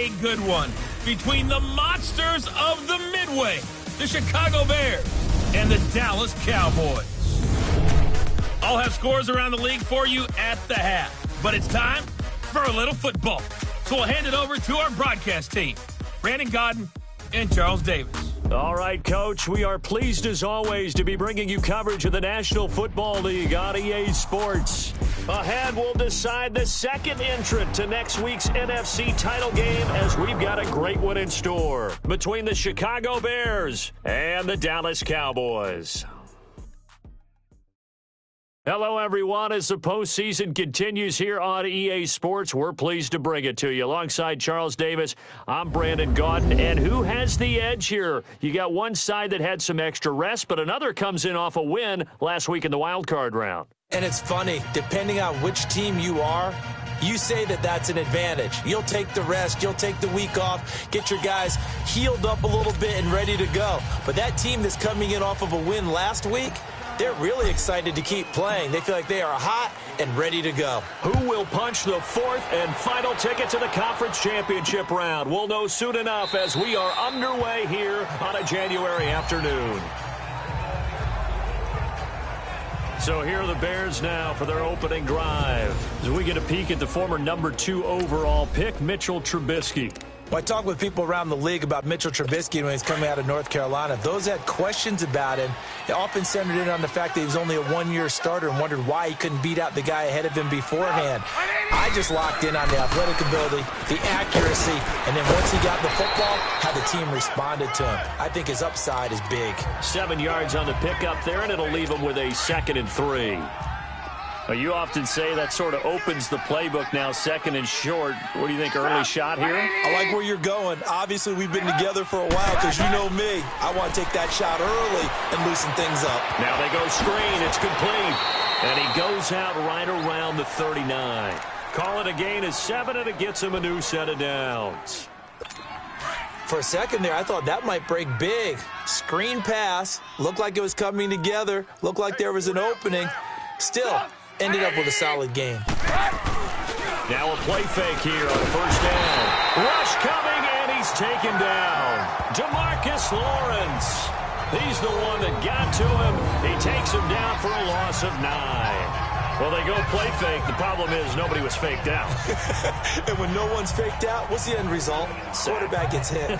a good one between the monsters of the Midway, the Chicago Bears, and the Dallas Cowboys. I'll have scores around the league for you at the half, but it's time for a little football. So we'll hand it over to our broadcast team, Brandon Gaudin and Charles Davis. All right, Coach, we are pleased as always to be bringing you coverage of the National Football League on EA Sports. Ahead, we'll decide the second entrant to next week's NFC title game as we've got a great one in store between the Chicago Bears and the Dallas Cowboys. Hello, everyone. As the postseason continues here on EA Sports, we're pleased to bring it to you. Alongside Charles Davis, I'm Brandon Gaudin. And who has the edge here? You got one side that had some extra rest, but another comes in off a win last week in the wild card round. And it's funny, depending on which team you are, you say that that's an advantage. You'll take the rest. You'll take the week off, get your guys healed up a little bit and ready to go. But that team that's coming in off of a win last week, they're really excited to keep playing. They feel like they are hot and ready to go. Who will punch the fourth and final ticket to the conference championship round? We'll know soon enough as we are underway here on a January afternoon. So here are the Bears now for their opening drive. As we get a peek at the former number 2 overall pick, Mitchell Trubisky. When I talk with people around the league about Mitchell Trubisky when he's coming out of North Carolina, those had questions about him. They often centered in on the fact that he was only a one-year starter and wondered why he couldn't beat out the guy ahead of him beforehand. I just locked in on the athletic ability, the accuracy, and then once he got the football, how the team responded to him. I think his upside is big. 7 yards on the pickup there, and it'll leave him with a 2nd and 3. Well, you often say that sort of opens the playbook now, 2nd and short. What do you think, early shot here? I like where you're going. Obviously, we've been together for a while because you know me. I want to take that shot early and loosen things up. Now they go screen. It's complete. And he goes out right around the 39. Call it a gain of 7, and it gets him a new set of downs. For a second there, I thought that might break big. Screen pass. Looked like it was coming together. Looked like there was an opening. Still, ended up with a solid game. Now a play fake here on 1st down. Rush coming, and he's taken down. DeMarcus Lawrence. He's the one that got to him. He takes him down for a loss of 9. Well, they go play fake. The problem is nobody was faked out. And when no one's faked out, what's the end result? Quarterback gets hit.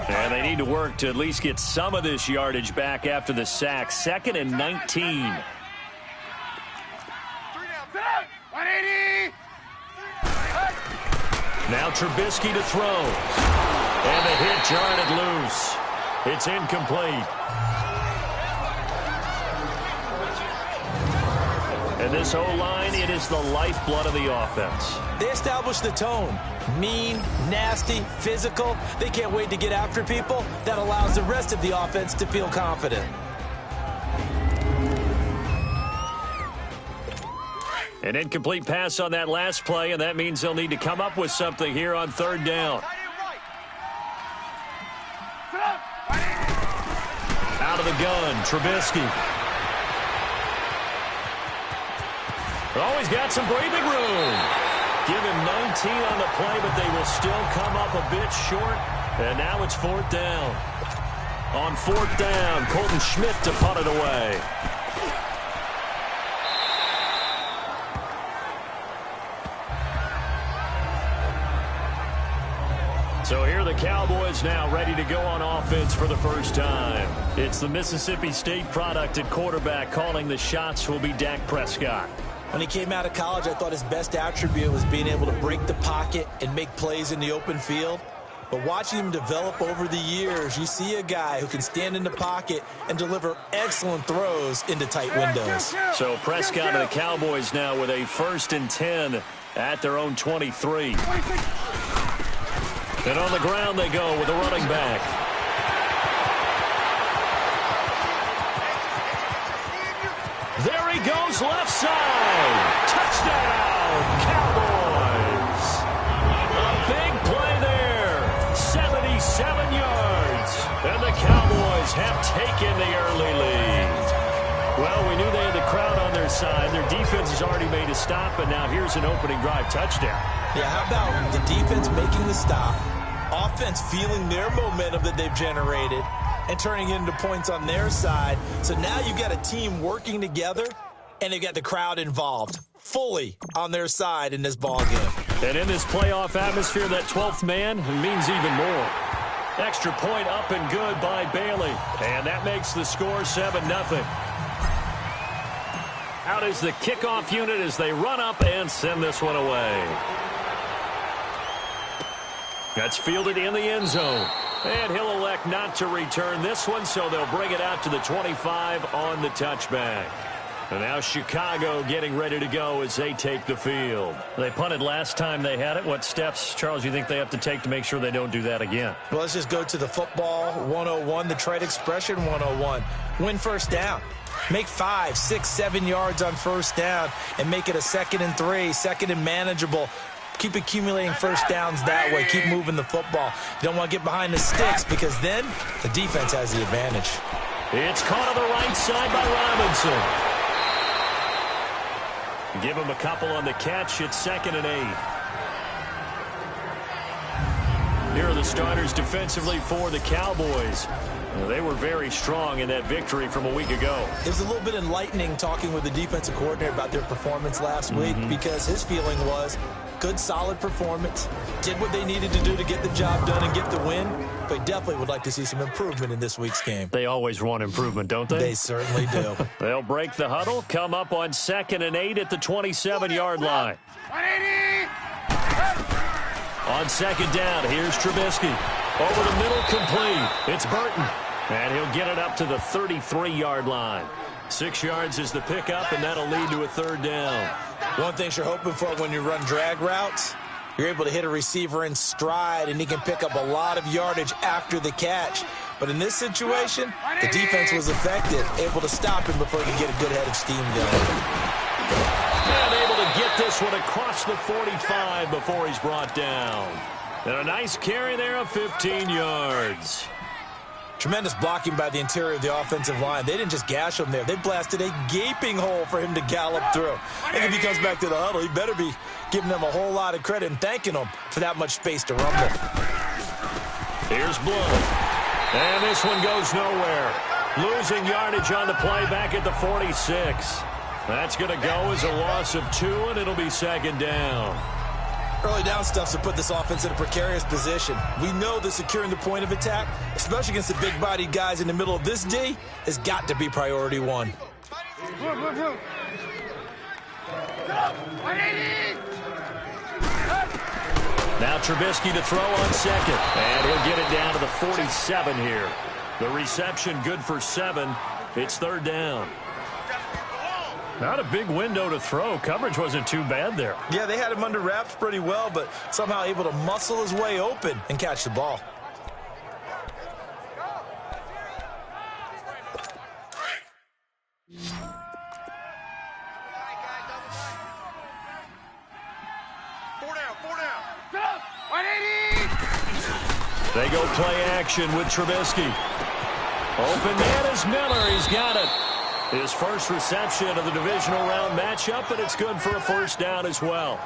And they need to work to at least get some of this yardage back after the sack. 2nd and 19. Now Trubisky to throw. And the hit jarred it loose. It's incomplete. And this O-line, it is the lifeblood of the offense. They established the tone. Mean, nasty, physical. They can't wait to get after people. That allows the rest of the offense to feel confident. An incomplete pass on that last play, and that means they'll need to come up with something here on 3rd down. Out of the gun, Trubisky. Always got some breathing room. Give him 19 on the play, but they will still come up a bit short. And now it's 4th down. On 4th down, Colton Schmidt to punt it away. So here are the Cowboys now ready to go on offense for the first time. It's the Mississippi State product at quarterback. Calling the shots will be Dak Prescott. When he came out of college, I thought his best attribute was being able to break the pocket and make plays in the open field. But watching him develop over the years, you see a guy who can stand in the pocket and deliver excellent throws into tight windows. So Prescott and the Cowboys now with a 1st and 10 at their own 23. And on the ground they go with a running back. There he goes, left side. Touchdown, Cowboys. A big play there. 77 yards. And the Cowboys have taken the early lead. Well, we knew they had the crowd on their their side. Their defense has already made a stop, and now here's an opening drive touchdown. Yeah, how about the defense making the stop, offense feeling their momentum that they've generated, and turning it into points on their side. So now you've got a team working together, and they've got the crowd involved fully on their side in this ball game. And in this playoff atmosphere, that 12th man means even more. Extra point up and good by Bailey. And that makes the score 7-0. Out is the kickoff unit as they run up and send this one away. That's fielded in the end zone. And he'll elect not to return this one, so they'll bring it out to the 25 on the touchback. And now Chicago getting ready to go as they take the field. They punted last time they had it. What steps, Charles, do you think they have to take to make sure they don't do that again? Well, let's just go to the football 101, the trade expression 101. Win first down. Make 5, 6, 7 yards on first down and make it a 2nd and 3, 2nd and manageable. Keep accumulating first downs that way. Keep moving the football. You don't want to get behind the sticks because then the defense has the advantage. It's caught on the right side by Robinson. Give him a couple on the catch. It's 2nd and 8. Here are the starters defensively for the Cowboys. They were very strong in that victory from a week ago. It was a little bit enlightening talking with the defensive coordinator about their performance last week because his feeling was good, solid performance, did what they needed to do to get the job done and get the win, but definitely would like to see some improvement in this week's game. They always want improvement, don't they? They certainly do. They'll break the huddle, come up on 2nd and 8 at the 27-yard line. 180! On 2nd down, here's Trubisky. Over the middle, complete. It's Burton. And he'll get it up to the 33-yard line. 6 yards is the pickup, and that'll lead to a 3rd down. One thing you're hoping for when you run drag routes, you're able to hit a receiver in stride, and he can pick up a lot of yardage after the catch. But in this situation, the defense was effective, able to stop him before he could get a good head of steam going. And able to get this one across the 45 before he's brought down. And a nice carry there of 15 yards. Tremendous blocking by the interior of the offensive line. They didn't just gash him there. They blasted a gaping hole for him to gallop through. I think if he comes back to the huddle, he better be giving them a whole lot of credit and thanking them for that much space to rumble. Here's Bloom. And this one goes nowhere. Losing yardage on the play back at the 46. That's going to go as a loss of 2, and it'll be 2nd down. Early down stuff to put this offense in a precarious position. We know that securing the point of attack, especially against the big-bodied guys in the middle of this D, has got to be priority 1. Now Trubisky to throw on 2nd. And he'll get it down to the 47 here. The reception good for 7. It's 3rd down. Not a big window to throw. Coverage wasn't too bad there. Yeah, they had him under wraps pretty well, but somehow able to muscle his way open and catch the ball. They go play action with Trubisky. Open man is Miller. He's got it. His first reception of the divisional round matchup, and it's good for a 1st down as well.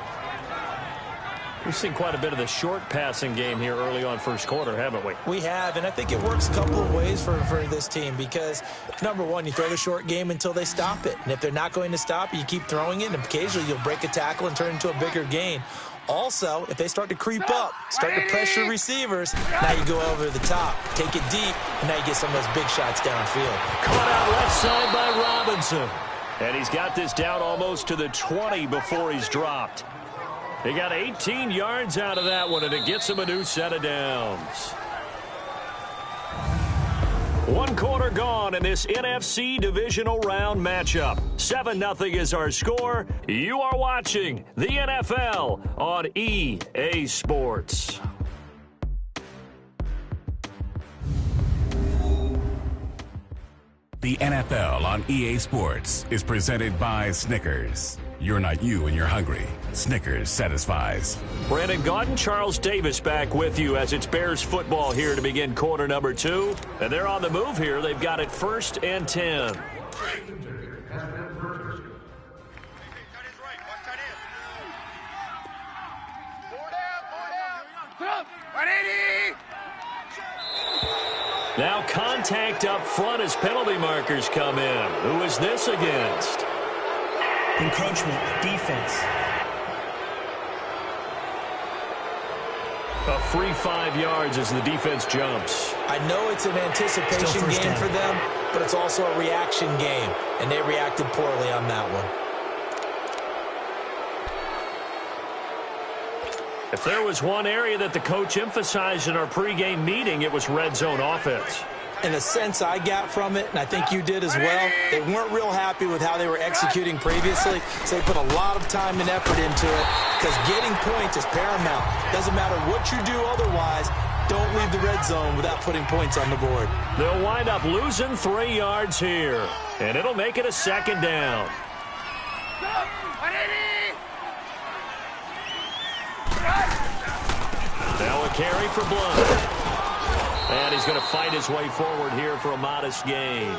We've seen quite a bit of the short passing game here early on 1st quarter, haven't we? We have, and I think it works a couple of ways for this team because, number one, you throw the short game until they stop it. And if they're not going to stop it, you keep throwing it, and occasionally you'll break a tackle and turn it into a bigger gain. Also, if they start to creep up, start to pressure receivers, now you go over the top, take it deep, and now you get some of those big shots downfield. Caught out left side by Robinson. And he's got this down almost to the 20 before he's dropped. He got 18 yards out of that one, and it gets him a new set of downs. 1 quarter gone in this NFC divisional round matchup. 7-0 is our score. You are watching the NFL on EA Sports. The NFL on EA Sports is presented by Snickers. You're not you when you're hungry. Snickers satisfies. Brandon Gaudin, Charles Davis back with you as it's Bears football here to begin quarter number 2. And they're on the move here. They've got it 1st and 10. Now contact up front as penalty markers come in. Who is this against? Encroachment, defense. A free 5 yards as the defense jumps. I know it's an anticipation game for them, but it's also a reaction game, and they reacted poorly on that one. If there was one area that the coach emphasized in our pregame meeting, it was red zone offense. In the sense I got from it, and I think you did as well, they weren't real happy with how they were executing previously, so they put a lot of time and effort into it because getting points is paramount. Doesn't matter what you do otherwise, don't leave the red zone without putting points on the board. They'll wind up losing 3 yards here, and it'll make it a second down. Now a carry for Blount. And he's going to fight his way forward here for a modest gain.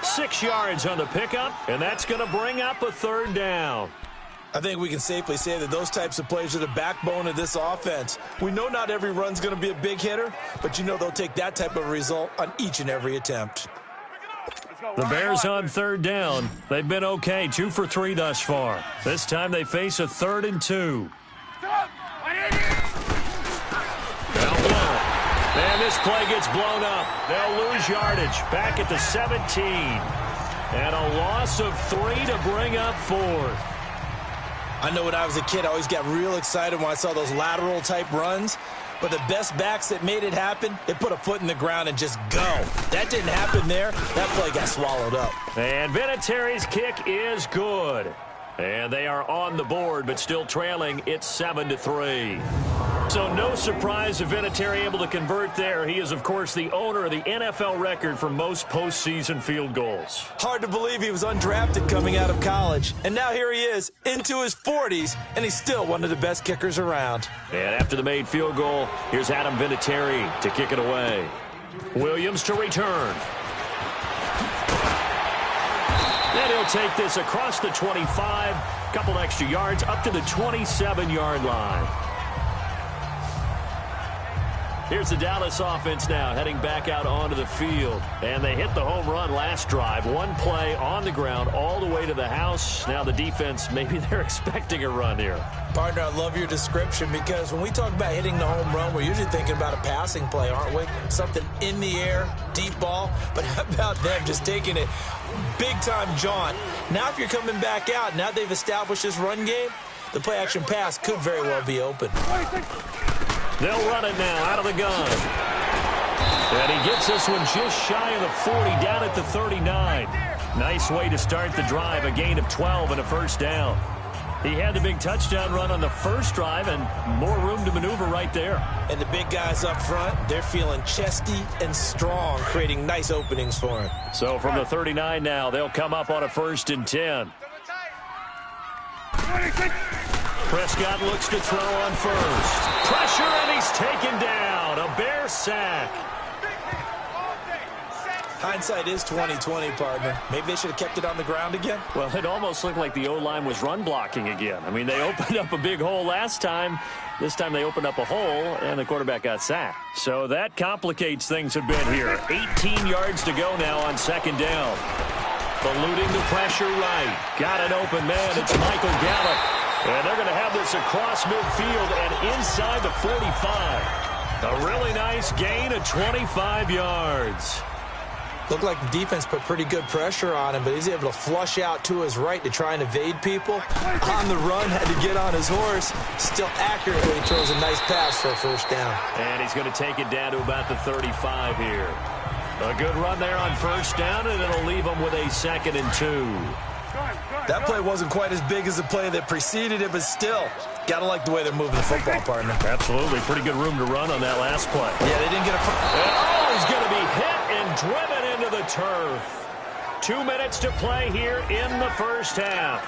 6 yards on the pickup, and that's going to bring up a third down. I think we can safely say that those types of plays are the backbone of this offense. We know not every run's going to be a big hitter, but you know they'll take that type of result on each and every attempt. The Bears on third down. They've been okay, 2 for 3 thus far. This time they face a 3rd and 2. And this play gets blown up. They'll lose yardage back at the 17. And a loss of 3 to bring up 4th. I know when I was a kid, I always got real excited when I saw those lateral type runs. But the best backs that made it happen, they put a foot in the ground and just go. That didn't happen there. That play got swallowed up. And Vinatieri's kick is good. And they are on the board, but still trailing. It's 7-3. So no surprise if Vinatieri able to convert there. He is, of course, the owner of the NFL record for most postseason field goals. Hard to believe he was undrafted coming out of college. And now here he is, into his 40s, and he's still one of the best kickers around. And after the made field goal, here's Adam Vinatieri to kick it away. Williams to return. And he'll take this across the 25, couple extra yards up to the 27-yard line. Here's the Dallas offense now heading back out onto the field. And they hit the home run last drive. One play on the ground all the way to the house. Now the defense, maybe they're expecting a run here. Partner, I love your description because when we talk about hitting the home run, we're usually thinking about a passing play, aren't we? Something in the air, deep ball. But how about them just taking it big-time jaunt? Now if you're coming back out, now they've established this run game, the play-action pass could very well be open. They'll run it now out of the gun. And he gets this one just shy of the 40, down at the 39. Nice way to start the drive, a gain of 12 and a first down. He had the big touchdown run on the first drive and more room to maneuver right there. And the big guys up front, they're feeling chesty and strong, creating nice openings for him. So from the 39 now, they'll come up on a 1st and 10. Prescott looks to throw on first. Pressure, and he's taken down. A Bear sack. Hindsight is 20/20, partner. Maybe they should have kept it on the ground again. Well, it almost looked like the O-line was run blocking again. I mean, they opened up a big hole last time. This time they opened up a hole, and the quarterback got sacked. So that complicates things a bit here. 18 yards to go now on 2nd down. Eluding the pressure right. Got an open man. It's Michael Gallup. And they're going to have this across midfield and inside the 45. A really nice gain of 25 yards. Looked like the defense put pretty good pressure on him, but he's able to flush out to his right to try and evade people. On the run, had to get on his horse. Still accurately throws a nice pass for a first down. And he's going to take it down to about the 35 here. A good run there on first down, and it'll leave him with a 2nd and 2. That play wasn't quite as big as the play that preceded it, but still, gotta like the way they're moving the football, partner. Absolutely. Pretty good room to run on that last play. Yeah, they didn't get a... He's going to be hit and driven into the turf. 2 minutes to play here in the first half.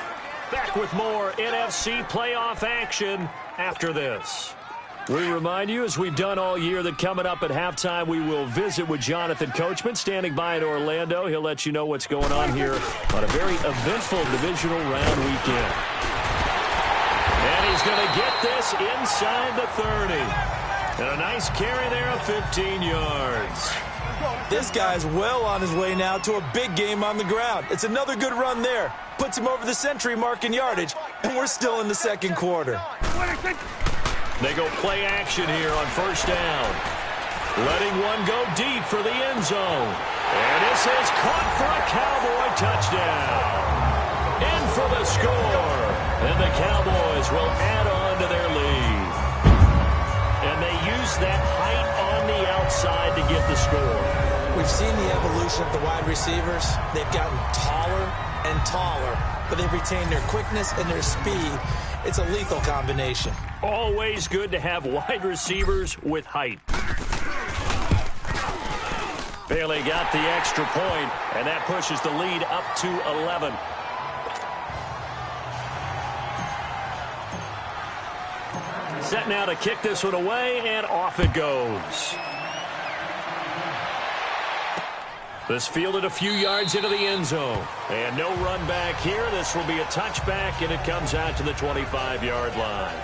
Back with more NFC playoff action after this. We remind you, as we've done all year, that coming up at halftime, we will visit with Jonathan Coachman, standing by in Orlando. He'll let you know what's going on here on a very eventful divisional round weekend. And he's going to get this inside the 30. And a nice carry there of 15 yards. This guy's well on his way now to a big game on the ground. It's another good run there. Puts him over the century mark in yardage, and we're still in the second quarter. They go play action here on first down. Letting one go deep for the end zone. And this is caught for a Cowboy touchdown. In for the score. And the Cowboys will add on to their lead. And they use that height on the outside to get the score. We've seen the evolution of the wide receivers. They've gotten taller and taller, but they've retained their quickness and their speed. It's a lethal combination. Always good to have wide receivers with height. Bailey got the extra point, and that pushes the lead up to 11. Set now to kick this one away, and off it goes. This fielded a few yards into the end zone. And no run back here. This will be a touchback, and it comes out to the 25-yard line.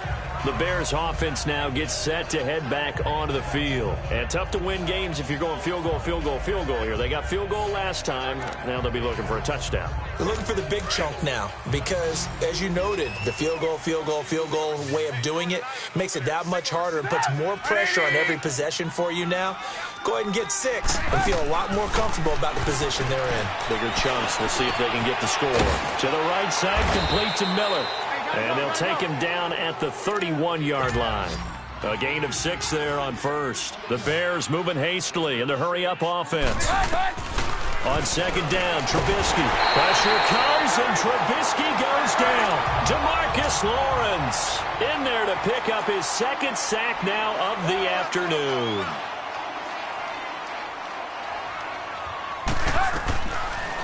The Bears offense now gets set to head back onto the field. And tough to win games if you're going field goal, field goal, field goal here. They got field goal last time. Now they'll be looking for a touchdown. They're looking for the big chunk now because, as you noted, the field goal way of doing it makes it that much harder and puts more pressure on every possession for you now. Go ahead and get 6 and feel a lot more comfortable about the position they're in. Bigger chunks. We'll see if they can get the score. To the right side, complete to Miller. And they'll take him down at the 31-yard line. A gain of 6 there on first. The Bears moving hastily in the hurry-up offense. On second down, Trubisky. Pressure comes, and Trubisky goes down. DeMarcus Lawrence in there to pick up his second sack now of the afternoon.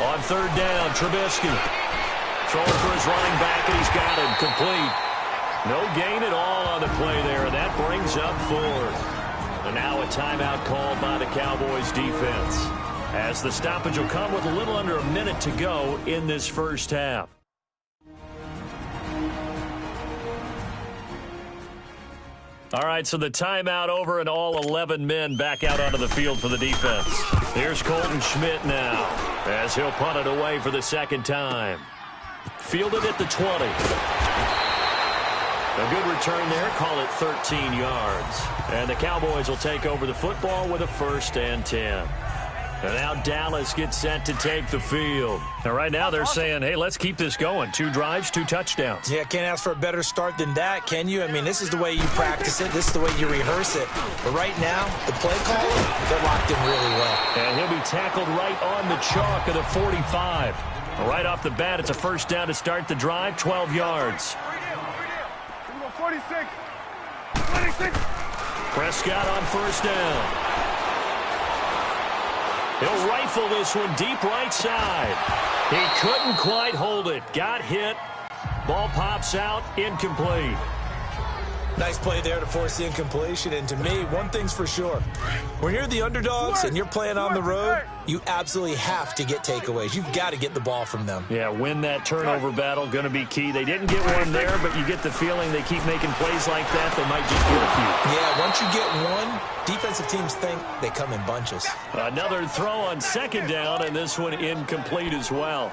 On third down, Trubisky. Throwing for his running back, and he's got him complete. No gain at all on the play there, and that brings up 4th. And now a timeout called by the Cowboys defense, as the stoppage will come with a little under a minute to go in this first half. All right, so the timeout over, and all 11 men back out onto the field for the defense. Here's Colton Schmidt now, as he'll punt it away for the second time. Fielded at the 20. A good return there. Call it 13 yards. And the Cowboys will take over the football with a 1st and 10. And now Dallas gets set to take the field. And right now they're saying, hey, let's keep this going. 2 drives, 2 touchdowns. Yeah, can't ask for a better start than that, can you? I mean, this is the way you practice it. This is the way you rehearse it. But right now, the play caller, they're locked in really well. And he'll be tackled right on the chalk of the 45. Right off the bat, it's a 1st down to start the drive, 12 yards. 46. Prescott on 1st down. He'll rifle this one deep right side. He couldn't quite hold it. Got hit. Ball pops out, incomplete. Nice play there to force the incompletion. And to me, one thing's for sure. When you're the underdogs and you're playing on the road, you absolutely have to get takeaways. You've got to get the ball from them. Yeah, win that turnover battle, going to be key. They didn't get one there, but you get the feeling they keep making plays like that, they might just get a few. Yeah, once you get one, defensive teams think they come in bunches. Another throw on 2nd down, and this one incomplete as well.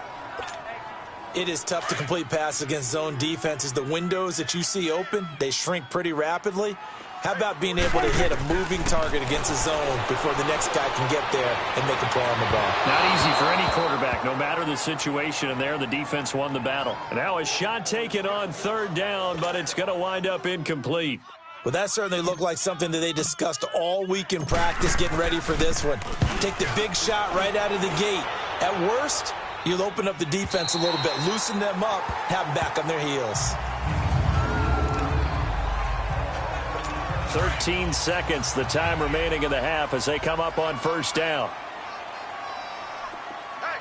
It is tough to complete passes against zone defenses. The windows that you see open, they shrink pretty rapidly. How about being able to hit a moving target against a zone before the next guy can get there and make a play on the ball? Not easy for any quarterback, no matter the situation. And there, the defense won the battle. And now a shot taken on 3rd down, but it's going to wind up incomplete. Well, that certainly looked like something that they discussed all week in practice, getting ready for this one. Take the big shot right out of the gate. At worst, you'll open up the defense a little bit, loosen them up, have them back on their heels. 13 seconds, the time remaining in the half as they come up on 1st down. Hey,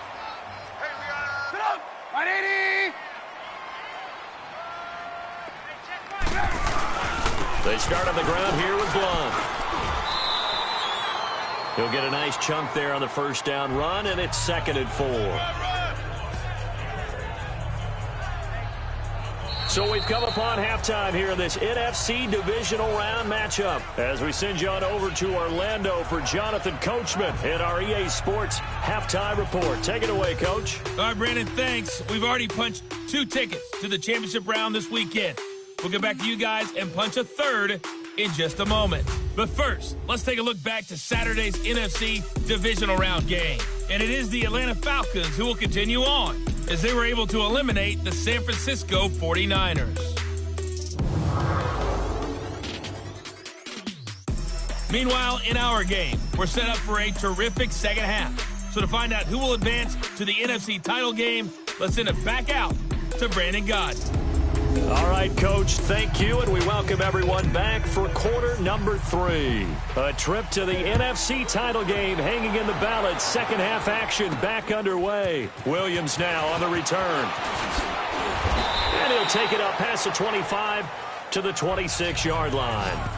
we got sit up! 180! They start on the ground here with Blount. He'll get a nice chunk there on the 1st down run, and it's 2nd and 4. So we've come upon halftime here in this NFC Divisional Round matchup as we send you on over to Orlando for Jonathan Coachman in our EA Sports Halftime Report. Take it away, Coach. All right, Brandon, thanks. We've already punched 2 tickets to the championship round this weekend. We'll get back to you guys and punch a third in just a moment. But first, let's take a look back to Saturday's NFC Divisional Round game. And it is the Atlanta Falcons who will continue on as they were able to eliminate the San Francisco 49ers. Meanwhile, in our game, we're set up for a terrific second half. So to find out who will advance to the NFC title game, let's send it back out to Brandon Gaudin. All right, Coach, thank you, and we welcome everyone back for quarter number 3. A trip to the NFC title game hanging in the balance. Second half action back underway. Williams now on the return. And he'll take it up past the 25 to the 26-yard line.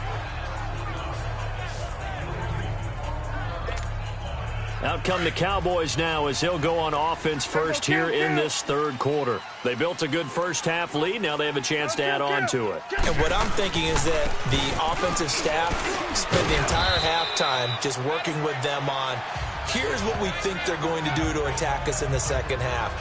Out come the Cowboys now as he'll go on offense first here in this third quarter. They built a good first half lead. Now they have a chance to add on to it. And what I'm thinking is that the offensive staff spent the entire halftime just working with them on, here's what we think they're going to do to attack us in the second half.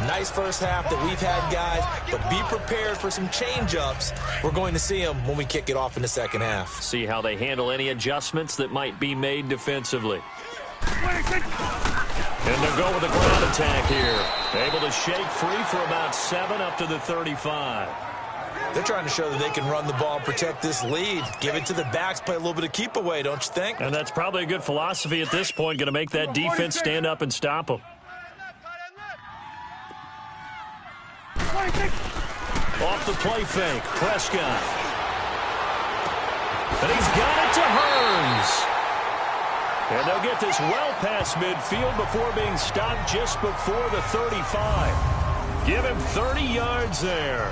Nice first half that we've had, guys, but be prepared for some change-ups. We're going to see them when we kick it off in the second half. See how they handle any adjustments that might be made defensively. And they'll go with a ground attack here. Able to shake free for about 7 up to the 35. They're trying to show that they can run the ball and protect this lead. Give it to the backs, play a little bit of keep away, don't you think? And that's probably a good philosophy at this point. Going to make that defense stand up and stop them. Off the play fake, Prescott. And he's got it to Hearns. And they'll get this well past midfield before being stopped just before the 35. Give him 30 yards there.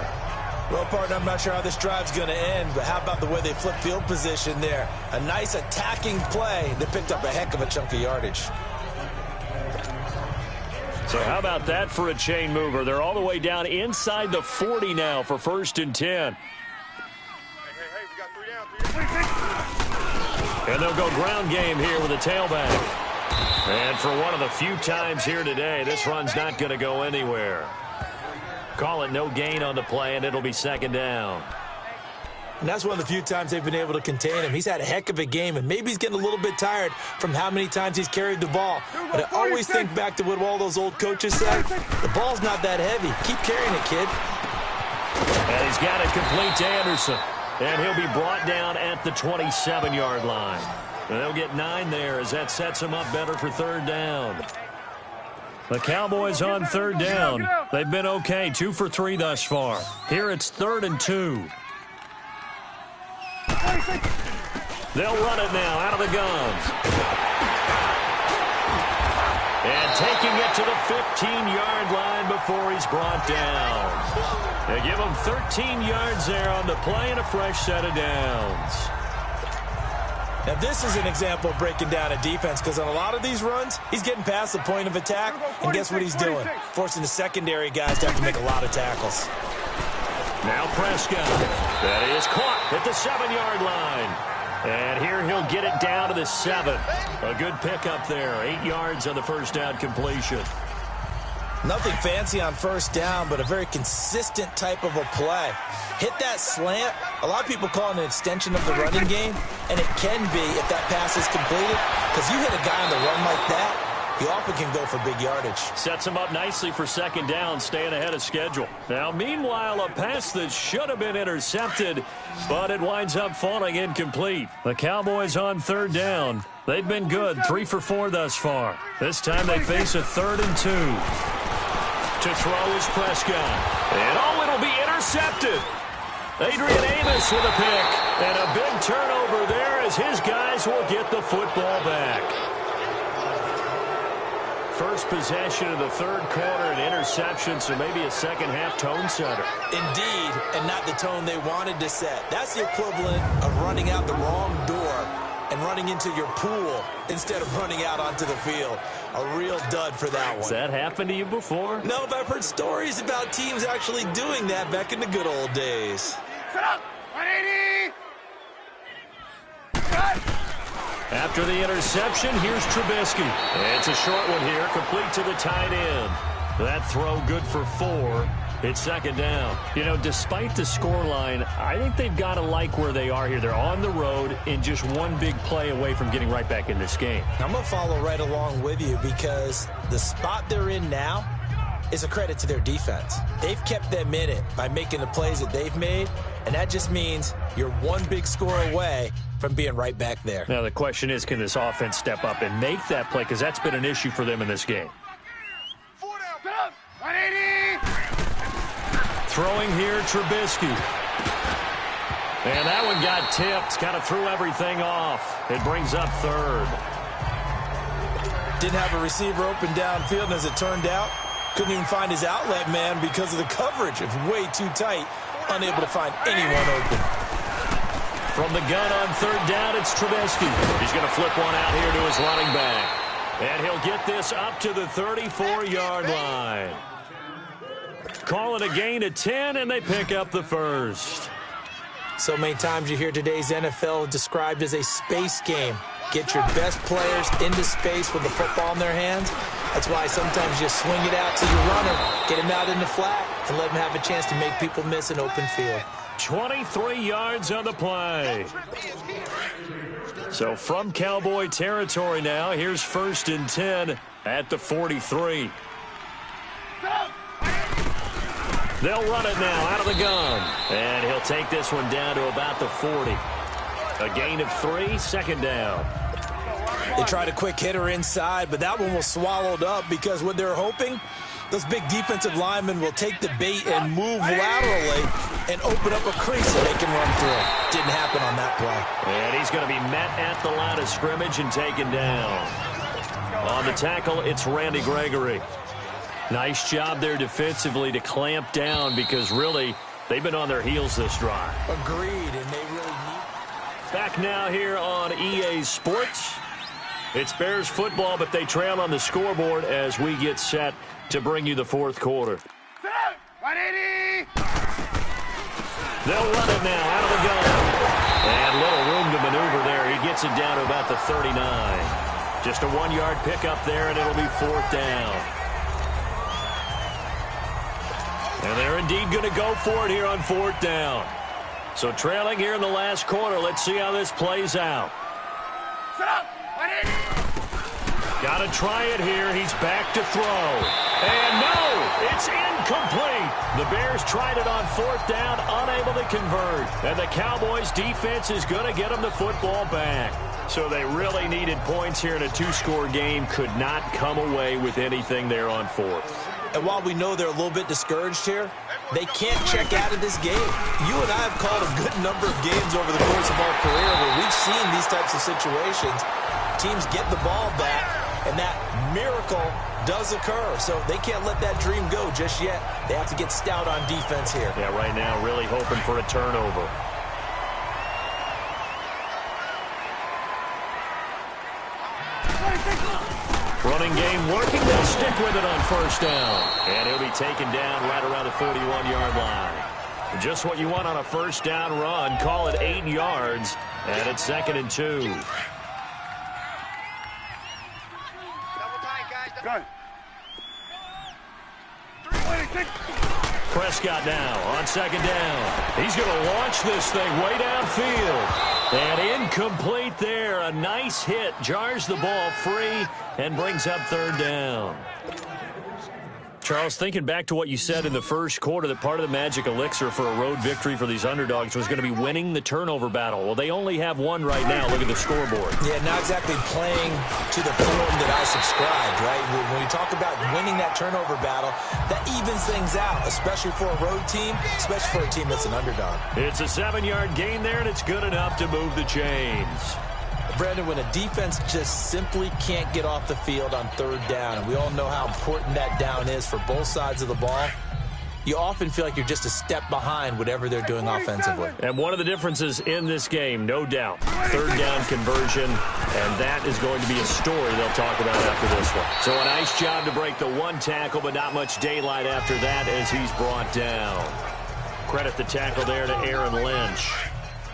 Well, partner, I'm not sure how this drive's going to end, but how about the way they flip field position there? A nice attacking play. They picked up a heck of a chunk of yardage. So how about that for a chain mover? They're all the way down inside the 40 now for 1st and 10. And they'll go ground game here with a tailback. And for one of the few times here today, this run's not going to go anywhere. Call it no gain on the play, and it'll be second down. And that's one of the few times they've been able to contain him. He's had a heck of a game, and maybe he's getting a little bit tired from how many times he's carried the ball. But I always think back to what all those old coaches said. The ball's not that heavy. Keep carrying it, kid. And he's got it complete to Anderson. And he'll be brought down at the 27-yard line. And they'll get 9 there as that sets him up better for third down. The Cowboys on third down. They've been okay, 2 for 3 thus far. Here it's 3rd and 2. They'll run it now out of the gun. And taking it to the 15-yard line before he's brought down. They give him 13 yards there on the play and a fresh set of downs. Now, this is an example of breaking down a defense because on a lot of these runs, he's getting past the point of attack, and guess what he's doing? Forcing the secondary guys to have to make a lot of tackles. Now Prescott. That is caught at the 7-yard line. And here he'll get it down to the 7. A good pickup there. 8 yards on the first down completion. Nothing fancy on first down, but a very consistent type of a play. Hit that slant. A lot of people call it an extension of the running game, and it can be if that pass is completed, because you hit a guy on the run like that, he often can go for big yardage. Sets him up nicely for second down, staying ahead of schedule. Now, meanwhile, a pass that should have been intercepted, but it winds up falling incomplete. The Cowboys on third down. They've been good, 3 for 4 thus far. This time they face a 3rd and 2. To throw is Prescott. And it'll be intercepted. Adrian Amos with a pick. And a big turnover there as his guys will get the football back. First possession of the third quarter, an interception, so maybe a second half tone setter. Indeed, and not the tone they wanted to set. That's the equivalent of running out the wrong door and running into your pool instead of running out onto the field. A real dud for that one. Has that happened to you before? No, but I've heard stories about teams actually doing that back in the good old days. Set up. 180. After the interception, here's Trubisky. It's a short one here, complete to the tight end. That throw good for 4. It's second down. You know, despite the scoreline, I think they've got to like where they are here. They're on the road and just one big play away from getting right back in this game. I'm going to follow right along with you because the spot they're in now is a credit to their defense. They've kept them in it by making the plays that they've made, and that just means you're one big score away from being right back there. Now, the question is, can this offense step up and make that play? Because that's been an issue for them in this game. 180. Throwing here, Trubisky. And that one got tipped. Kind of threw everything off. It brings up third. Didn't have a receiver open downfield, and as it turned out, couldn't even find his outlet man because of the coverage. It's way too tight. Unable to find anyone open. From the gun on third down, it's Trubisky. He's going to flip one out here to his running back. And he'll get this up to the 34-yard line. Call it a gain of 10, and they pick up the first. So many times you hear today's NFL described as a space game. Get your best players into space with the football in their hands. That's why sometimes you swing it out to your runner, get him out in the flat, and let him have a chance to make people miss an open field. 23 yards on the play. So from Cowboy territory now, here's 1st and 10 at the 43. They'll run it now out of the gun. And he'll take this one down to about the 40. A gain of 3, second down. They tried a quick hitter inside, but that one was swallowed up because what they're hoping, those big defensive linemen will take the bait and move laterally and open up a crease so they can run through it. Didn't happen on that play. And he's going to be met at the line of scrimmage and taken down. On the tackle, it's Randy Gregory. Nice job there defensively to clamp down because really they've been on their heels this drive. Agreed, and they really need. Back now here on EA Sports. It's Bears football, but they trail on the scoreboard as we get set to bring you the fourth quarter. 180. They'll run it now out of the gun. And little room to maneuver there. He gets it down to about the 39. Just a 1-yard pickup there, and it'll be 4th down. And they're indeed going to go for it here on 4th down. So trailing here in the last quarter. Let's see how this plays out. Set up. 180. Got to try it here. He's back to throw. And no, it's incomplete. The Bears tried it on 4th down, unable to convert. And the Cowboys defense is going to get them the football back. So they really needed points here in a 2-score game. Could not come away with anything there on 4th. And while we know they're a little bit discouraged here, they can't check out of this game. You and I have called a good number of games over the course of our career where we've seen these types of situations. Teams get the ball back, and that miracle does occur. So they can't let that dream go just yet. They have to get stout on defense here. Yeah, right now really hoping for a turnover. Running game working. They'll stick with it on 1st down. And he'll be taken down right around the 41-yard line. Just what you want on a 1st down run. Call it 8 yards. And it's 2nd and 2. Double tight, guys. Go. 326. Prescott now on 2nd down. He's going to launch this thing way downfield. And incomplete there. A nice hit. Jars the ball free and brings up 3rd down. Charles, thinking back to what you said in the first quarter, that part of the magic elixir for a road victory for these underdogs was going to be winning the turnover battle. Well, they only have one right now. Look at the scoreboard. Yeah, not exactly playing to the form that I subscribed, right? When you talk about winning that turnover battle, that evens things out, especially for a road team, especially for a team that's an underdog. It's a 7-yard gain there, and it's good enough to move the chains. Brandon, when a defense just simply can't get off the field on 3rd down, and we all know how important that down is for both sides of the ball, you often feel like you're just a step behind whatever they're doing offensively. And one of the differences in this game, no doubt, third down conversion, and that is going to be a story they'll talk about after this one. So a nice job to break the one tackle, but not much daylight after that as he's brought down. Credit the tackle there to Aaron Lynch.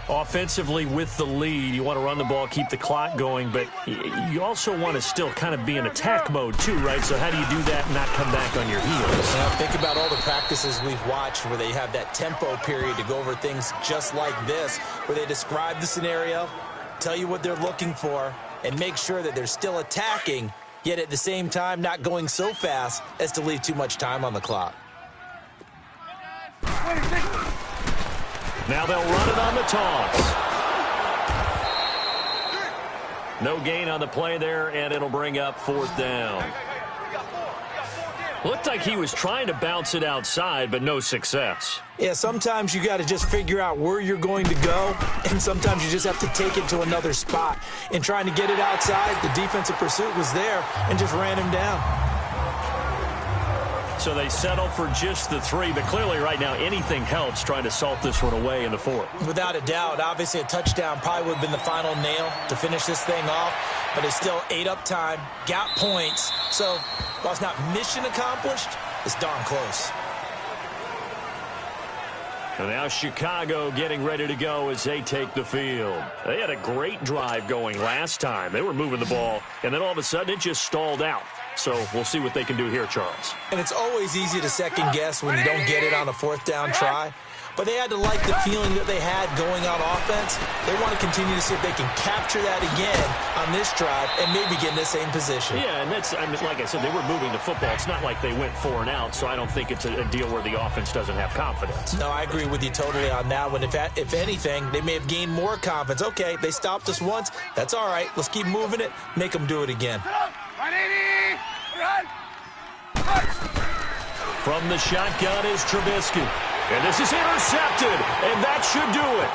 Offensively with the lead, you want to run the ball, keep the clock going, but you also want to still kind of be in attack mode too, right? So how do you do that and not come back on your heels? Now, think about all the practices we've watched where they have that tempo period to go over things just like this, where they describe the scenario, tell you what they're looking for, and make sure that they're still attacking, yet at the same time not going so fast as to leave too much time on the clock. Now they'll run it on the toss. No gain on the play there, and it'll bring up fourth down. Looked like he was trying to bounce it outside, but no success. Yeah, sometimes you got to just figure out where you're going to go, and sometimes you just have to take it to another spot. In trying to get it outside, the defensive pursuit was there and just ran him down. So they settle for just the 3, but clearly right now anything helps trying to salt this one away in the 4th. Without a doubt, obviously a touchdown probably would have been the final nail to finish this thing off, but it's still ate up time, got points. So while it's not mission accomplished, it's darn close. And now Chicago getting ready to go as they take the field. They had a great drive going last time. They were moving the ball, and then all of a sudden it just stalled out. So we'll see what they can do here, Charles. And it's always easy to second guess when you don't get it on a 4th down try. But they had to like the feeling that they had going on offense. They want to continue to see if they can capture that again on this drive and maybe get in the same position. Yeah, and that's, I mean, like I said, they were moving the football. It's not like they went 4 and out, so I don't think it's a deal where the offense doesn't have confidence. No, I agree with you totally on that one. If anything, they may have gained more confidence. Okay, they stopped us once. That's all right. Let's keep moving it. Make them do it again. From the shotgun is Trubisky. And this is intercepted, and that should do it.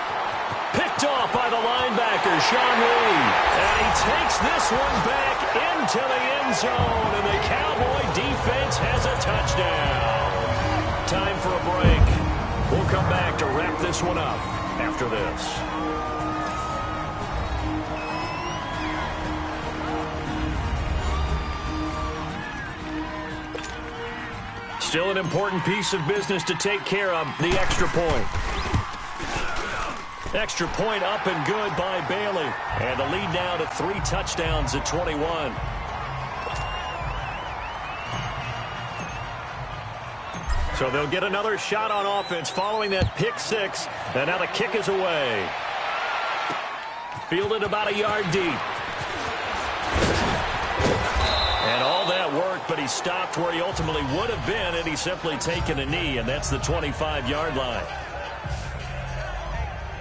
Picked off by the linebacker, Sean Lee. And he takes this one back into the end zone, and the Cowboy defense has a touchdown. Time for a break. We'll come back to wrap this one up after this. Still an important piece of business to take care of, the extra point. Extra point up and good by Bailey. And the lead now to 3 touchdowns at 21. So they'll get another shot on offense following that pick 6. And now the kick is away. Fielded about a yard deep. And all that worked, but he stopped where he ultimately would have been, and he's simply taken a knee, and that's the 25-yard line.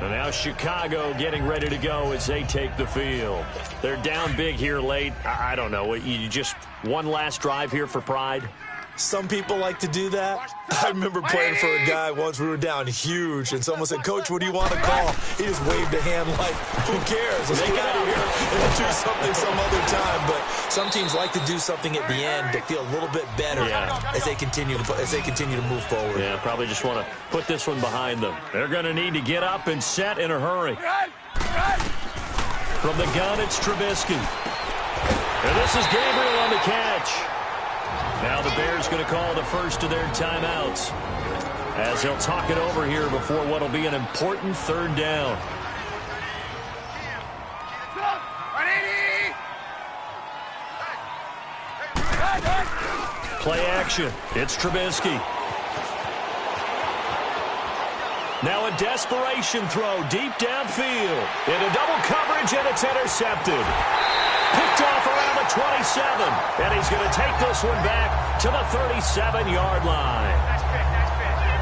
And now Chicago getting ready to go as they take the field. They're down big here late. I don't know. You just one last drive here for pride? Some people like to do that. I remember playing for a guy once. We were down huge, and someone said, "Coach, what do you want to call?" He just waved a hand like, "Who cares? Let's get out of here and do something some other time." But some teams like to do something at the end to feel a little bit better as they continue to move forward. Yeah, probably just want to put this one behind them. They're going to need to get up and set in a hurry. From the gun, it's Trubisky. And this is Gabriel on the catch. Now the Bears going to call the first of their timeouts as they'll talk it over here before what will be an important 3rd down. Play action. It's Trubisky. Now a desperation throw deep downfield. Into double coverage, and it's intercepted. Picked off around the 27, and he's going to take this one back to the 37-yard line.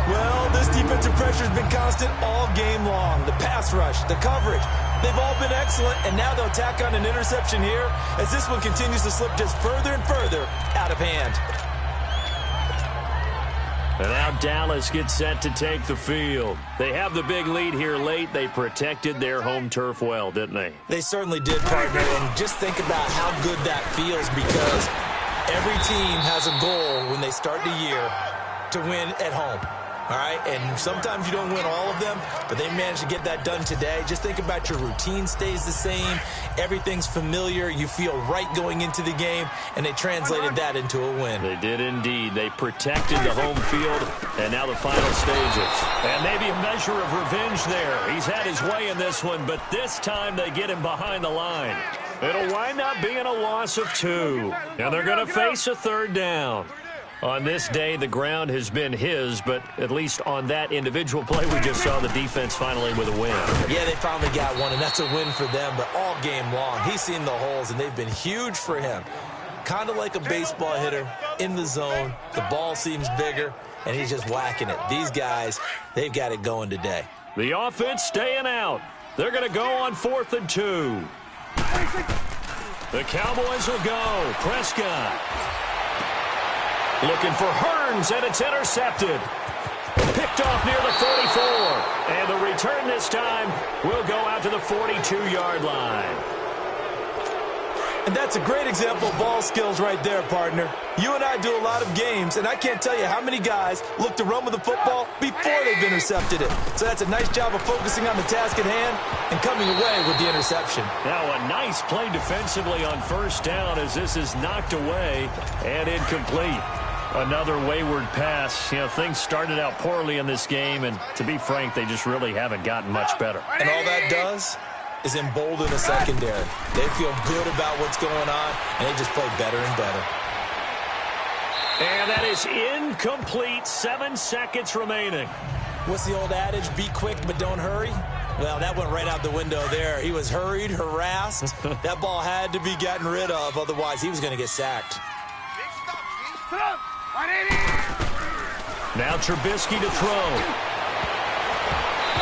Well, this defensive pressure has been constant all game long. The pass rush, the coverage, they've all been excellent, and now they'll tack on an interception here as this one continues to slip just further and further out of hand. And now Dallas gets set to take the field. They have the big lead here late. They protected their home turf well, didn't they? They certainly did, partner. And just think about how good that feels, because every team has a goal when they start the year, to win at home. All right, and sometimes you don't win all of them, but they managed to get that done today. Just think about your routine stays the same. Everything's familiar. You feel right going into the game, and they translated that into a win. They did indeed. They protected the home field, and now the final stages. And maybe a measure of revenge there. He's had his way in this one, but this time they get him behind the line. It'll wind up being a loss of 2. Now they're going to face a third down. On this day, the ground has been his, but at least on that individual play, we just saw the defense finally with a win. Yeah, they finally got one, and that's a win for them, but all game long, he's seen the holes, and they've been huge for him. Kind of like a baseball hitter in the zone. The ball seems bigger, and he's just whacking it. These guys, they've got it going today. The offense staying out. They're going to go on 4th and 2. The Cowboys will go. Prescott. Looking for Hearns, and it's intercepted. Picked off near the 44. And the return this time will go out to the 42-yard line. And that's a great example of ball skills right there, partner. You and I do a lot of games, and I can't tell you how many guys look to run with the football before they've intercepted it. So that's a nice job of focusing on the task at hand and coming away with the interception. Now a nice play defensively on first down as this is knocked away and incomplete. Another wayward pass. You know, things started out poorly in this game, and to be frank, they just really haven't gotten much better. And all that does is embolden the secondary. They feel good about what's going on, and they just play better and better. And that is incomplete. 7 seconds remaining. What's the old adage? Be quick, but don't hurry. Well, that went right out the window there. He was hurried, harassed. That ball had to be gotten rid of, otherwise he was going to get sacked. Now Trubisky to throw.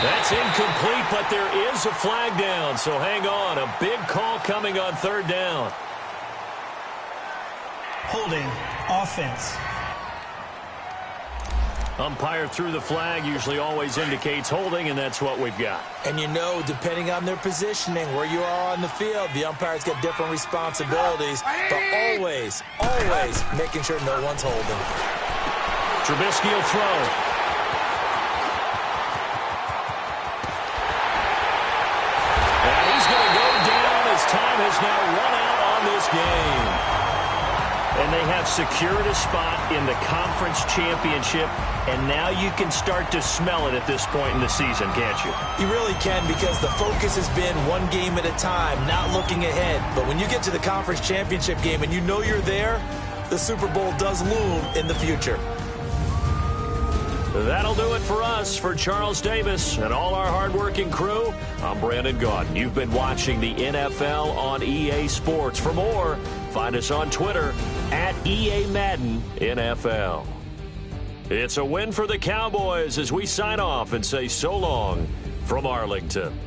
That's incomplete, but there is a flag down, so hang on. A big call coming on 3rd down. Holding, offense. Umpire threw the flag, usually always indicates holding, and that's what we've got. And you know, depending on their positioning, where you are on the field, the umpires get different responsibilities, but always making sure no one's holding. Trubisky will throw. And he's going to go down as time has now run out on this game. And they have secured a spot in the conference championship, and now you can start to smell it at this point in the season, can't you? You really can, because the focus has been one game at a time, not looking ahead. But when you get to the conference championship game and you know you're there, the Super Bowl does loom in the future. That'll do it for us. For Charles Davis and all our hardworking crew, I'm Brandon Gaudin. You've been watching the NFL on EA Sports. For more, find us on Twitter at EA Madden NFL. It's a win for the Cowboys as we sign off and say so long from Arlington.